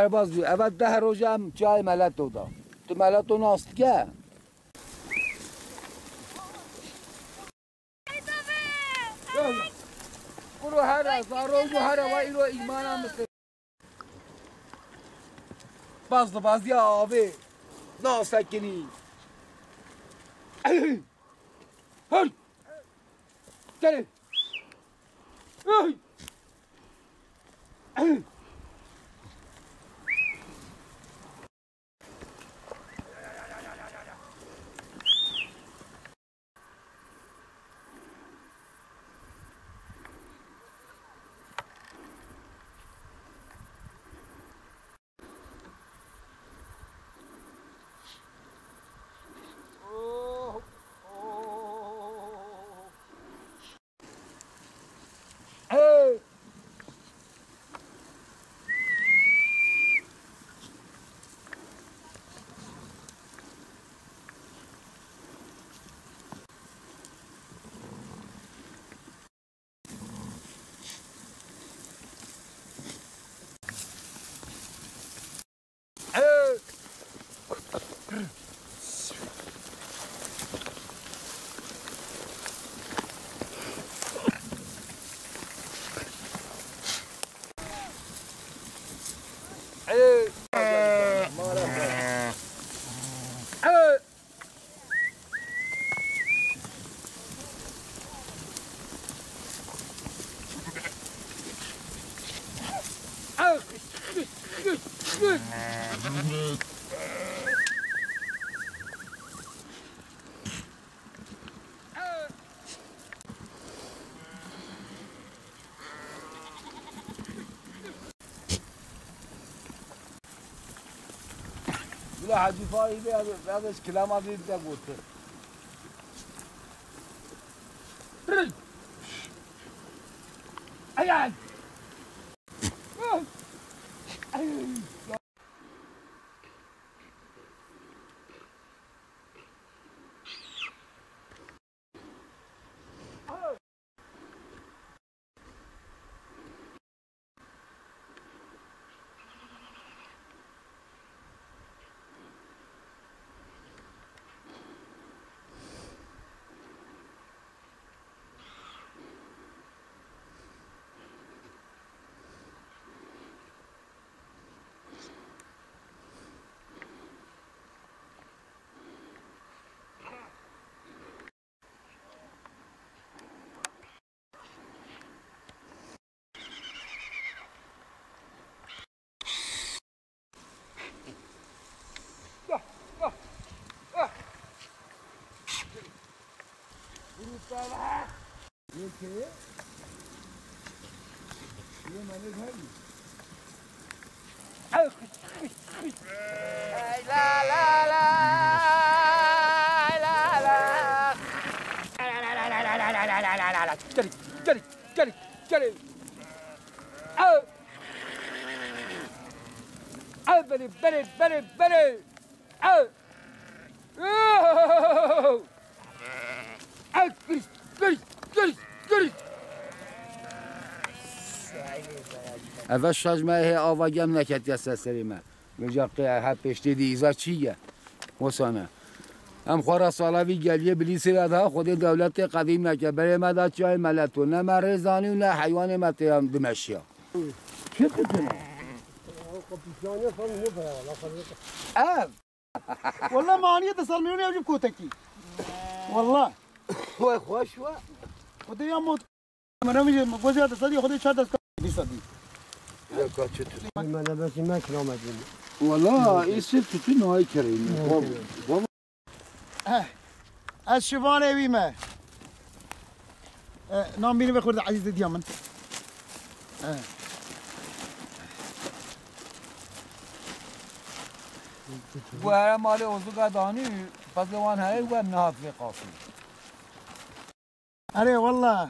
باز بی اول 10 روز هم چای ملت دا تو ملت تو ناست که برو هر روز هر و اینو ایمان هم مثل باز یا آبه ناسکنی هر داره حاجی فایی بعدش کلام آدید ده بوده ایان ये मैंने भाई ला ला ला ला ला चल बड़े اول شجمه آواگم نکرد دست سری من وجا ها پشتی دیزا چیه حسانه هم خورا سالاوی گلیه بلیسی ردها خود دولت قدیم نکرد برای مدد چای ملتون نه مرزانی و نه حیوان متهم دمشیا چه کنه؟ والله مانیه تصال میونی اجب کوتکی والله وای خوش و خودی هم موت من میگم گوزی تصالی خودی 4 دست دیسادی من بس ما كلام ادري والله يصير في نهاية كريم الشبانه ويما نام بيني بخورد عزيز ديامن و مال اوزو قدانی فضلوان هاي و نهاد في قاسم اره والله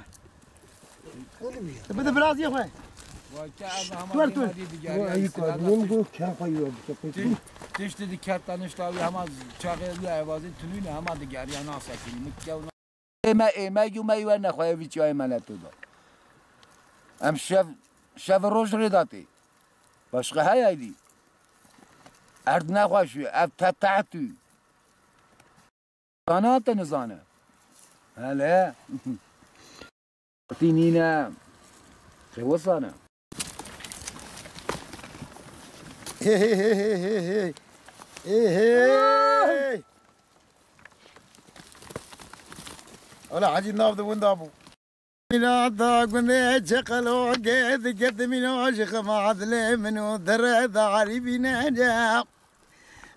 بده براز يا اخوي تشت دیکت دانشتاوی همه چاقیلی عوضی تنوینه همه دیگری انا سکنی مکیونا ما جو ما یو نخواه ویچی های ملتو دا ام شف روش رداتی باشقه های ایدی ارد نخواشوی اف تحتوی قنات نزانه هلا تینینا چه وصانه ولا حاجي نافذ وين دابو لا ضاقني شقلو قد من عاشق ما عدل منو در داري بينا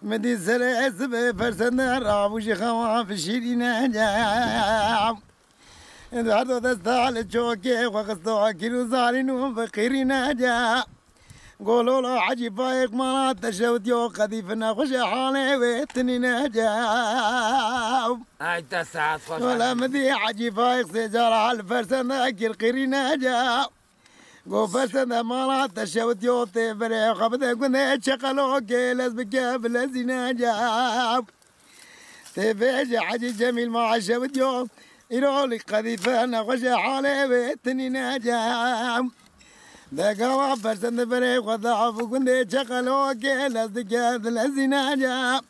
مدي زرع سبي فرسن رابو شخوا في شيرين جام هذا دستال جوكي وقصدو كيلو زارين فقيرين جام قولوا له عجيب بايق ما تشوت يو قذيفنا خوش حالي ويتني جام هاي تسعة خوش ولا مدي عجيب بايق سجار على الفرسن اكل قيرين جام قو فرسن ما تشوت يو تبري خبده قني شقلو كيلس بكابل زينا جام تبيج حجي جميل ما شوت يو يرولي قذيفنا خوش حالي ويتني جام دقوا فرسن بري وضعف وقندي شقلو كيلس بكابل زينا جام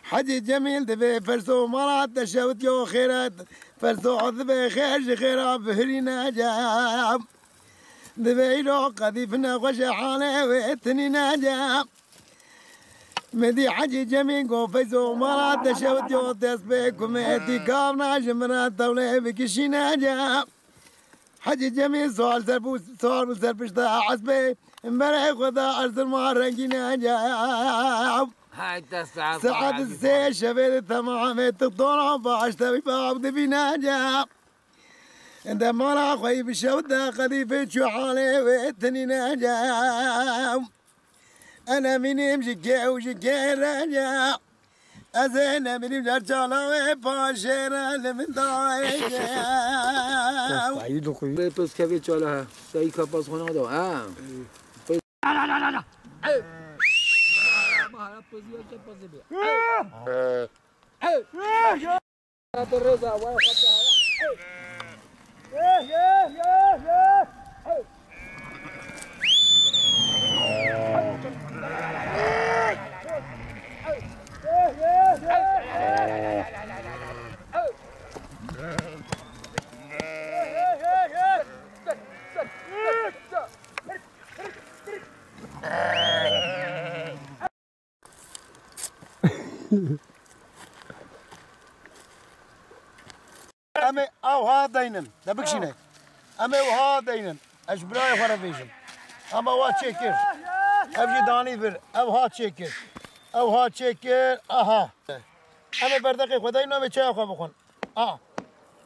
حجي جميل دبي فرسو مرات تشوت يو خيرات فرسو عذبي خير خيرا بهرينا جام دبيلو قذيفنا خوش حالي ويتني نجام مدي حجي جميل قو فيزو مرات تشوت يو تسبي كوميتي كامنا جمرات دولي بكشي نجام حجي جميل سؤال سربشتا عصبي امبارح خدا ارسل مع رنجي نجام هاي تسعة سعد السيل شبيل تمام تطلع بعشتا بباب دبي نجام عندما لا خوي بشوده قذيفة شو حالي ويتني نجام أنا من يمشي وشكي رجع أزينا من يمشي ويباشر لمن ضايق بس كيف يتشالها ساي كاباس خنا ده لا لا لا لا ما هلا بزيو كاباس بيه الرزا ويخدها أمي أو هذين دبكشينه أمي وهذين أش براي خرا فيشم أما وات شكر أبجي داني بر أو هات شكر أو هات شكر أها أمي بردقي خداي نامي شاي خا بخون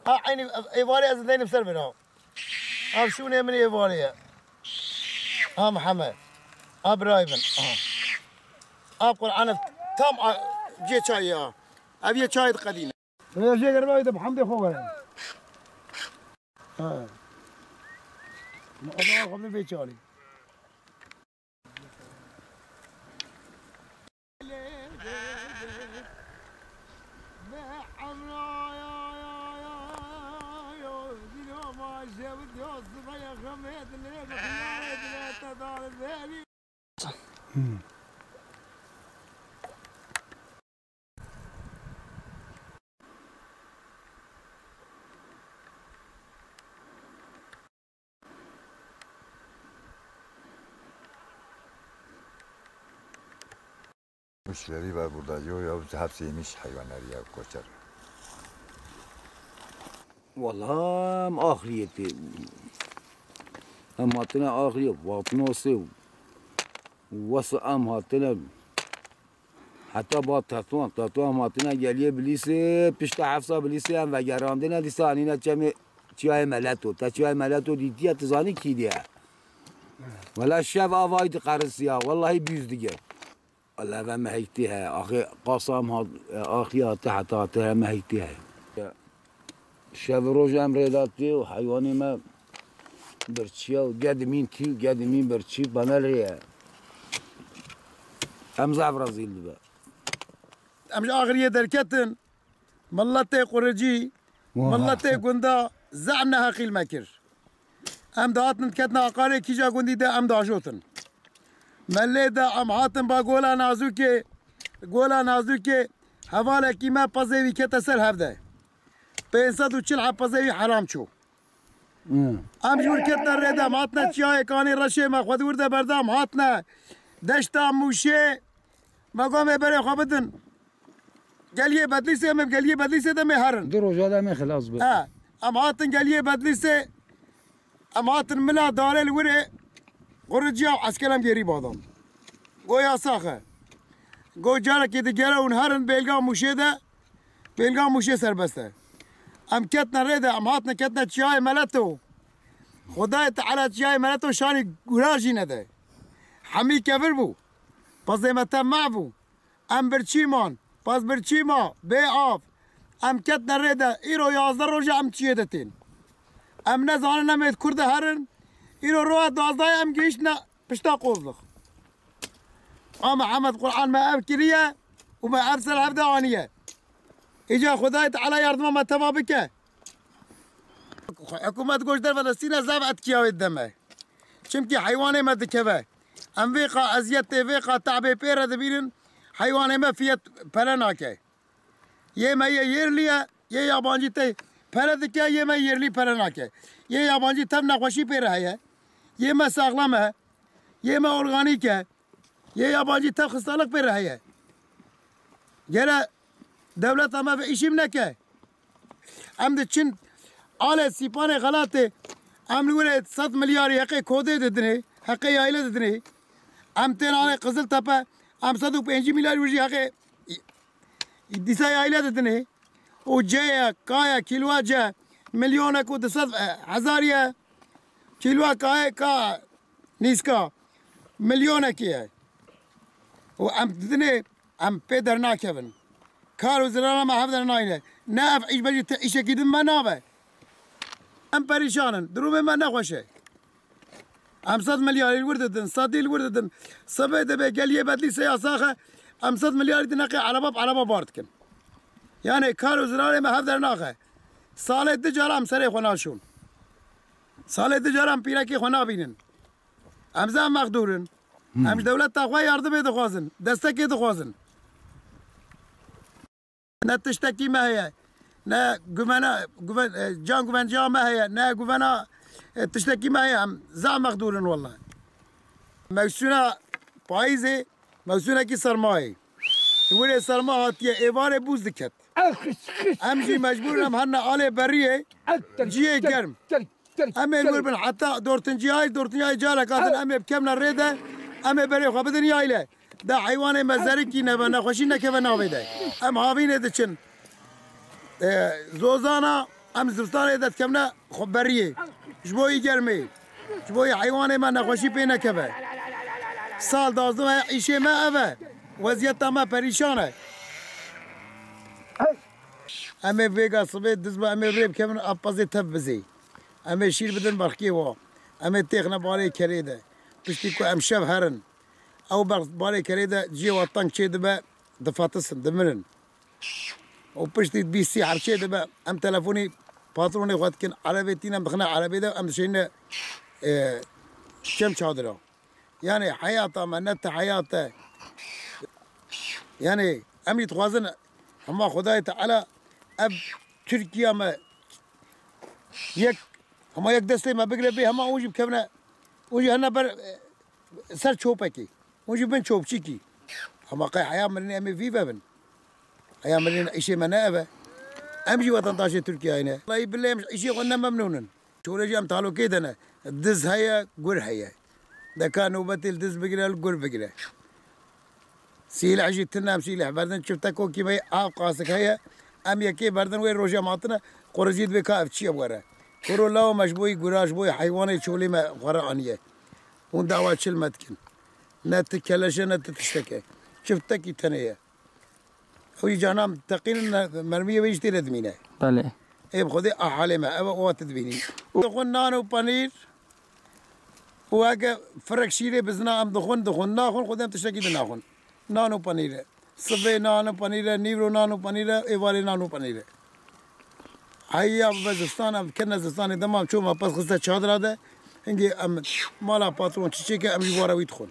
عيني إيوالي أزدين بسر بناو شو من إيوالي محمد برايبن أقول أنا تام جي شاي أبي شاي قديم يا شيخ رباي ده محمد خوغا الله خبر بيچالي مشکلی var burada yok ya hepsi yemiş hayvanlar ya koçar. والله هم آخریتی هم هاتنا آخریه واطنوسی واسه هم هاتنا حتی با تاتو هم هاتنا گلیه بلیسه پشت حفظا بلیسه هم و گرانده ندیسه آنینا چیای ملتو تا چیای ملتو دیدی اتزانی کی دیه ولا شب آواید قرصیه والله بیز دیگه والله و مهیتیه آخی قاسم آخی تحت آتها مهیتیه شب روز امریداتی و حیوانی ما برچیه و قدمین تی و قدمین برچی بنالیه امزع برازیل دبا امش آخریه درکتن ملت قرجی ملت گندا زعمنا هقیل مکر ام دهاتن کتنا قاره کیجا گندی ده ام داشوتن ملی دا ام هاتن با گولا نازوکه حواله کیما پزوی که تسر هفته 540 پزوی حرام چو ام جور کتنا ریدم هاتنا چیای کانی رشه ما خود ورده بردم هاتنا دشتا موشه مقام بره خوابتن گلیه بدلیسه ام گلیه بدلیسه دم هرن دو روزا دم خلاص به ام هاتن گلیه بدلیسه ام هاتن ملا داره الوره قرجیا عسکرم گیری بادم گویا ساخه گو جارا که دیگره اون هرن بیلگا موشه ده بیلگا موشه سربسته ام کتنا ریده ام هاتنا کتنا چیای ملتو خدای تعالی چیای ملتو شانی گراجی نده حمی کفر بو پس دیمتا معبو ام برچیمان پس برچیما بی آف ام کتنا ریده ایرو 11 روزه ام چیه دتین ام نزانه نمید کرده هرن ایرو روح 12 ام گیشنا پشتا قوزلخ ام محمد قرآن ما ابکریه و ما ابسل هفته آنیه ایجا خدای تعالی یردم ما تبابکه حکومت گوش در فلسطین زب اتکیاوی دمه چمکی حیوانه ما دکوه ام ویقا ازیت ویقا تعبه پیره دبیرن حیوانه ما فیت پره ناکه یه ما یه یرلیه یه یابانجی تی پره دکه یه ما یرلی پره ناکه یه یابانجی تب نقوشی پیره هیه یه ما ساغلمه یه ما ارگانیکه یه یابانجی تب خستالق پیره هیه گره دولت اما به ایشیم نکه ام ده چین آل سیپان غلاته ام نوره 100 میلیارد حقه کوده ددنه حقه یایله ددنه ام تین آل قزل تپه ام 105 میلیارد ورژی حقه دیسا یایله ددنه و جه کایا کیلوه جه میلیونه کو 200,000 کیلوه کایا کا نیسکا میلیونه کیه و ام ددنه ام پیدر ناکهون کار وزرانه ما هفته ناینه نه اف ایش بجی ایشه کدیم من نابه ام پریشانن دروم من نخوشه ام 100 میلیارد ورددن 100 ورددن صبح دبه گلیه بدلی سیاساخه ام 100 میلیارد نقی عربا بارد کن یعنی کار وزرانه ما هفته ناخه سال تجارم سر خوناشون سال تجارم پیرکی خونا بینن ام زم مقدورن ام دولت تاخواه یاردم دخوازن دستکی دخوازن نه تشتکی ما هي نه جان گومنجا ما هي نه گومنا تشتکی ما هي زعم مقدورن والله موسونا پاییزه موسونا کی سرمایه ولی سرمایه هاتیه ایوار بوز دکت همجی مجبورم هر آل بریه جیه گرم همه الور بن حتی دورتنجی جاله کاتن همه بکمنا ریده همه بری خواه بدن یایله دا حیوان مزارکی نبا نخوشی نکه نابیده ام هاوینه ده چن زوزانا ام زرستانه ده کمنا خب بریه جبوی گرمی جبوی حیوان ما نخوشی پی نکه سال 12 ایشه ما اوه وضعیت ما پریشانه امه ویگا صبح دزبا امه ریب کمنا اپازی تب بزی امه شیر بدن برخی وا امه تیغنا باره کریده پشتی که ام شب هرن او باره کرده جی وطن چه دبه دفاتسن دمرن او پشتی 20 حرچه دبه ام تلفونی پاترونی خود کن عربی تینم بخنا عربی ده ام شینه شم چادره یعنی حیاتا منت حیاتا یعنی ام یتخوازن اما خدای تعالی اب ترکیه ما یک دسته ما بگره بی هما اونجی بکمنه اونجی هنه بر سر چوبه کی اونجی بن چوبچی کی اما قای حیام مرنی امی فیفا بن حیام مرنی ایشی منه اوه امجی وطن تاشي تركيا هنا والله بالله مش شيء قلنا ممنون شو رجع متعلو كده أنا دز هيا قر هيا ده كانوا بتل دز بقرا القر بقرا سيل عجي تنام سيل بردن شفتك كي بي قاسك هيا أم يكي بردن وين رجع معطنا قرجيت بكاف شيء ورا كرو لا مشبوي قراش بوي حيواني شولي ما ورا عنيه ون دعوات شل متكن نت كلاش نت تشتكي شفتك تنيه هو جانام تقين مرمية بيجتي لدمينه. بله. إيه بخذي أحلامه أو تدبيني. دخون نانو بانير. وهاك فرق شيء بزنا أم دخون ناخون خدام تشتكي بناخون. نانو بانير. صبي نانو بانير نيرو نانو بانير إيوالي نانو بانير. هيا بزستان أم كنا زستان دمام شو ما بس خسته شادر هذا. إنجي أم مالا باترون تشيكه أم يوارا ويدخل.